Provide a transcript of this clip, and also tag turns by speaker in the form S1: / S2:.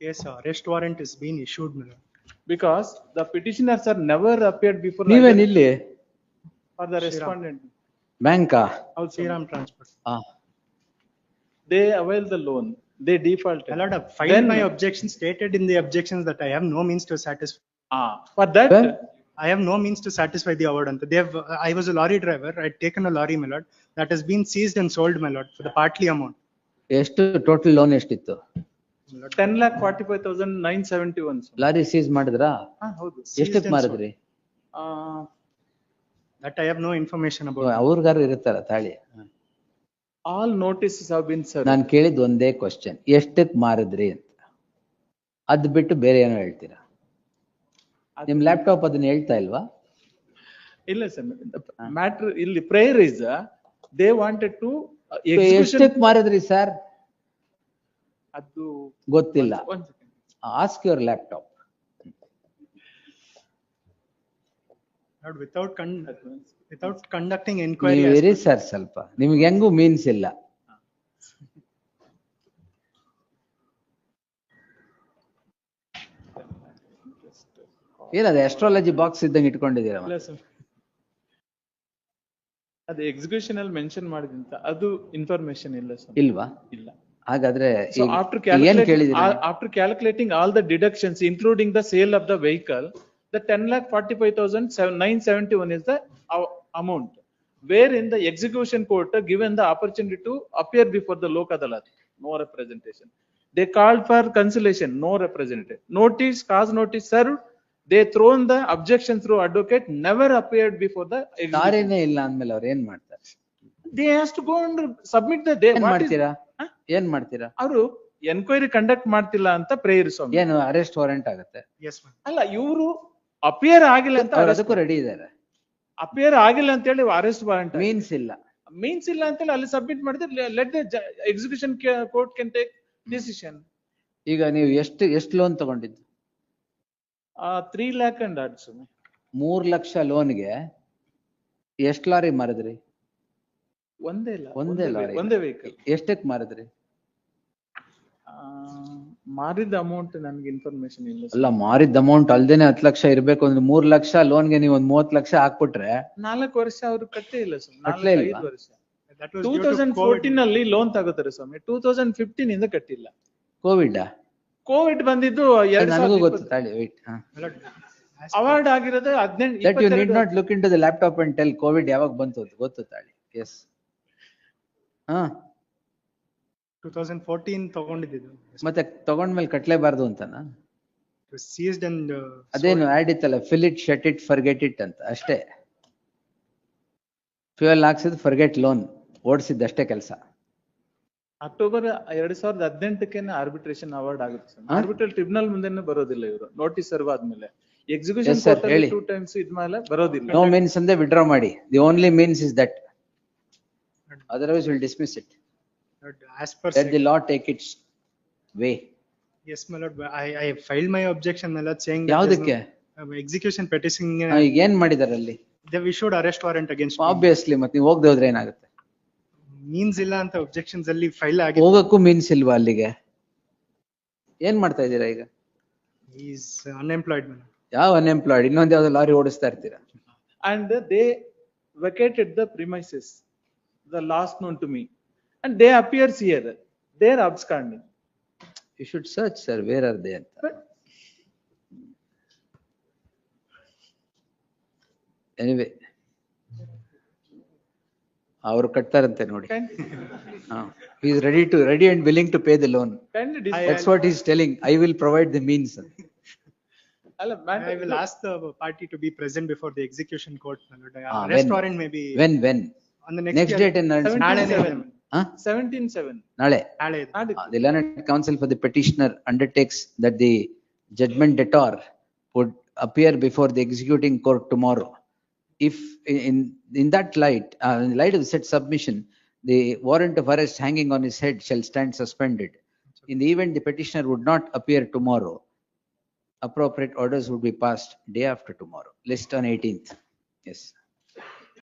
S1: case arrest warrant is being issued, my lord.
S2: Because the petitioners are never appeared before
S3: ನೀವೇನ್ ಇಲ್ಲಿ
S2: for the respondent.
S3: ಬ್ಯಾಂಕಾ?
S2: Also,
S1: Shriram Transport.
S2: they avail the loan, they defaulted.
S1: My lord, I filed
S2: Then-
S1: my objection, stated in the objections that I have no means to satisfy.
S2: For that,
S3: Well,
S1: I have no means to satisfy the award. And they have, I was a lorry driver. I had taken a lorry, my lord, that has been seized and sold, my lord, for the partly amount.
S3: ಎಷ್ಟು total loan ಎಷ್ಟಿತ್ತು?
S2: 10,45,971.
S3: Lorry seize ಮಾಡಿದ್ರಾ?
S2: ಹೌದು.
S3: ಎಷ್ಟಕ್ಕೆ ಮಾರಿದ್ರಿ?
S1: That I have no information about.
S3: ಅವ್ರಿಗಾರು ಇರುತ್ತಲ್ಲ ತಾಳಿ.
S2: All notices have been served.
S3: ನಾನು ಕೇಳಿದ್ ಒಂದೇ question, ಎಷ್ಟಕ್ಕೆ ಮಾರಿದ್ರಿ ಅಂತ. ಅದ್ ಬಿಟ್ಟು ಬೇರೆ ಏನೋ ಹೇಳ್ತೀರಾ? ನಿಮ್ ಲ್ಯಾಪ್ಟಾಪ್ ಅದನ್ನ ಹೇಳ್ತಾ ಇಲ್ವಾ?
S2: ಇಲ್ಲ ಸರ್, ಮ್ಯಾಟರ್ ಇಲ್ಲಿ prayer is they wanted to
S3: ಎಷ್ಟಕ್ಕೆ ಮಾರಿದ್ರಿ ಸರ್?
S2: ಅದು
S3: ಗೊತ್ತಿಲ್ಲ.
S2: ಒಂದ್ second.
S3: Ask your laptop.
S1: Lord, without conducting inquiry.
S3: ನೀವು ಇರಿ ಸರ್ ಸ್ವಲ್ಪ, ನಿಮ್ಗೆ ಹೆಂಗೂ ಮೀನ್ಸ್ ಇಲ್ಲ. ಏನದು ಅಸ್ಟ್ರಾಲಜಿ ಬಾಕ್ಸ್ ಇದ್ದಂಗೆ ಇಟ್ಕೊಂಡಿದ್ದೀರಾ?
S2: ಇಲ್ಲ ಸರ್, ಅದು ಎಕ್ಸಿಕ್ಯೂಷನ್ ಅಲ್ಲಿ ಮೆನ್ಷನ್ ಮಾಡಿದಂತ ಅದು ಇನ್ಫಾರ್ಮೇಶನ್ ಇಲ್ಲ ಸರ್.
S3: ಇಲ್ವಾ?
S2: ಇಲ್ಲ.
S3: ಹಾಗಾದ್ರೆ
S2: So after
S3: ಏನ್ ಕೇಳಿದ್ರಿ?
S2: calculating all the deductions, including the sale of the vehicle, the 10,45,971 is the amount, wherein the execution court given the opportunity to appear before the Lok Adalat, no representation. They called for conciliation, no representative. Notice, cause notice served, they thrown the objection through advocate, never appeared before the execution.
S3: ಕಾರೇನೇ ಇಲ್ಲ ಅಂದ್ಮೇಲೆ ಅವ್ರು ಏನ್ ಮಾಡ್ತಾರೆ?
S2: They has to go and submit the day.
S3: ಏನ್ ಮಾಡ್ತೀರಾ? ಏನ್ ಮಾಡ್ತೀರಾ?
S2: ಅವರು ಎನ್ಕ್ವೈರಿ ಕಂಡಕ್ಟ್ ಮಾಡ್ತಿಲ್ಲ ಅಂತ ಪ್ರೇಯರ್ ಸ್ವಾಮಿ.
S3: ಏನು ಅರೆಸ್ಟ್ ವಾರೆಂಟ್ ಆಗುತ್ತೆ?
S1: Yes, ma'am.
S2: ಅಲ್ಲ, ಇವರು ಅಪಿಯರ್ ಆಗಿಲ್ಲ ಅಂತ
S3: ಅದಕ್ಕೂ ರೆಡಿ ಇದ್ದಾರೆ.
S2: ಅಪಿಯರ್ ಆಗಿಲ್ಲ ಅಂತ ಹೇಳಿ ಅರೆಸ್ಟ್ ವಾರೆಂಟ್
S3: ಮೀನ್ಸ್ ಇಲ್ಲ.
S2: ಮೀನ್ಸ್ ಇಲ್ಲ ಅಂತ ಹೇಳಿ ಅಲ್ಲಿ ಸಬ್ಮಿಟ್ ಮಾಡಿದ್ರೆ let the execution court can take decision.
S3: ಈಗ ನೀವು ಎಷ್ಟು ಲೋನ್ ತಗೊಂಡಿದ್ದು?
S2: 3 lakh and odd ಸ್ವಾಮಿ.
S3: 3 ಲಕ್ಷ ಲೋನ್ಗೆ ಎಷ್ಟು ಲಾರಿ ಮಾರಿದ್ರಿ?
S2: ಒಂದೇ
S3: ಲಾರಿ.
S2: ಒಂದೇ ವೆಹಿಕಲ್.
S3: ಎಷ್ಟಕ್ಕೆ ಮಾರಿದ್ರಿ?
S2: ಮಾರಿದ ಅಮೌಂಟ್ ನನ್ಗೆ ಇನ್ಫಾರ್ಮೇಶನ್ ಇಲ್ಲ.
S3: ಅಲ್ಲ, ಮಾರಿದ ಅಮೌಂಟ್ ಅಲ್ದೇನೆ 10 ಲಕ್ಷ ಇರ್ಬೇಕು ಅಂದ್ರೆ 3 ಲಕ್ಷ ಲೋನ್ಗೆ ನೀವು ಒಂದ್ 30 ಲಕ್ಷ ಹಾಕ್ಬಿಟ್ರೆ
S2: 4 ವರ್ಷ ಅವ್ರು ಕಟ್ಟೇ ಇಲ್ಲ ಸ್ವಾಮಿ.
S3: ಕಟ್ಲೇ ಇಲ್ವಾ?
S2: 5 ವರ್ಷ.
S1: That was due to
S2: 2014 ಅಲ್ಲಿ ಲೋನ್ ತಗೋತಾರೆ ಸ್ವಾಮಿ, 2015 ಇಂದ ಕಟ್ಟಿಲ್ಲ.
S3: ಕೋವಿಡ್
S2: ಕೋವಿಡ್ ಬಂದಿದ್ದು
S3: ನನಗೂ ಗೊತ್ತು. ತಾಳಿ ವೇಟ್.
S2: ಅವಾರ್ಡ್ ಆಗಿರೋದು 18.
S3: That you need not look into the laptop and tell COVID ಯಾವಾಗ ಬಂತು ಅಂತ ಗೊತ್ತು ತಾಳಿ. ಎಸ್.
S1: 2014 ತಗೊಂಡಿದ್ದು.
S3: ಮತ್ತೆ ತಗೊಂಡ್ಮೇಲೆ ಕಟ್ಲೇಬಾರ್ದು ಅಂತನಾ?
S1: It was seized and.
S3: ಅದೇನು ಆಡ್ ಇತ್ತಲ್ಲ, fill it, shut it, forget it ಅಂತ ಅಷ್ಟೇ. ಫ್ಯೂಯಲ್ ಹಾಕ್ಸಿದ್ ಫರ್ಗೆಟ್ ಲೋನ್ ಓಡಿಸಿದ್ದಷ್ಟೇ ಕೆಲಸ.
S2: ಅಕ್ಟೋಬರ್ 2018ಕ್ಕೆ ಆರ್ಬಿಟ್ರೇಷನ್ ಅವಾರ್ಡ್ ಆಗುತ್ತೆ ಸರ್. ಆರ್ಬಿಟ್ರಲ್ ಟ್ರಿಬ್ಯುನಲ್ ಮುಂದೆನೆ ಬರೋದಿಲ್ಲ ಇವರು, ನೋಟಿಸ್ ಸರ್ವ್ ಆದ್ಮೇಲೆ. ಎಕ್ಸಿಕ್ಯೂಷನ್ ಕೋರ್ಟ್ ಅಲ್ಲಿ 2 times ಇದ್ಮೇಲೆ ಬರೋದಿಲ್ಲ.
S3: ನೋ ಮೀನ್ಸ್ ಅಂದೆ ವಿಡ್ರಾ ಮಾಡಿ. The only means is that, otherwise will dismiss it.
S1: As per.
S3: Let the law take its way.
S1: Yes, my lord. I filed my objection, my lord, saying.
S3: ಯಾವ್ದಕ್ಕೆ?
S1: Execution petition.
S3: ಈಗ ಏನ್ ಮಾಡಿದಾರೆ ಅಲ್ಲಿ?
S1: They issued arrest warrant against me.
S3: Obviously, ಮತ್ತೆ ನೀವು ಹೋಗದೆ ಹೋದ್ರೆ ಏನಾಗುತ್ತೆ?
S1: ಮೀನ್ಸ್ ಇಲ್ಲ ಅಂತ objections ಅಲ್ಲಿ ಫೈಲ್ ಆಗಿದೆ.
S3: ಹೋಗಕ್ಕೂ ಮೀನ್ಸ್ ಇಲ್ವಾ ಅಲ್ಲಿಗೆ? ಏನ್ ಮಾಡ್ತಾ ಇದ್ದೀರಾ ಈಗ?
S1: He is unemployed, man.
S3: ಯಾವ ಅನ್ಎಂಪ್ಲಾಯ್ಡ್? ಇನ್ನೊಂದ್ ಯಾವ್ದೋ ಲಾರಿ ಓಡಿಸ್ತಾ ಇರ್ತೀರಾ?
S2: And they vacated the premises, the last known to me, and they appears here. They are absconding.
S3: You should search, sir, where are they ಅಂತ. Anyway, ಅವರು ಕಟ್ತಾರಂತೆ ನೋಡಿ. He is ready and willing to pay the loan. That's what he is telling. I will provide the means.
S1: I will ask the party to be present before the execution court, my lord. Arrest warrant may be.
S3: When?
S1: On the
S3: Next date in
S1: ನಾಳೆ.
S2: 17/7.
S3: ನಾಳೆ.
S1: ನಾಳೆ.
S3: The learned counsel for the petitioner undertakes that the judgment debtor would appear before the executing court tomorrow. If in that light, in the light of the said submission, the warrant of arrest hanging on his head shall stand suspended. In the event the petitioner would not appear tomorrow, appropriate orders would be passed day after tomorrow. List on 18th. Yes.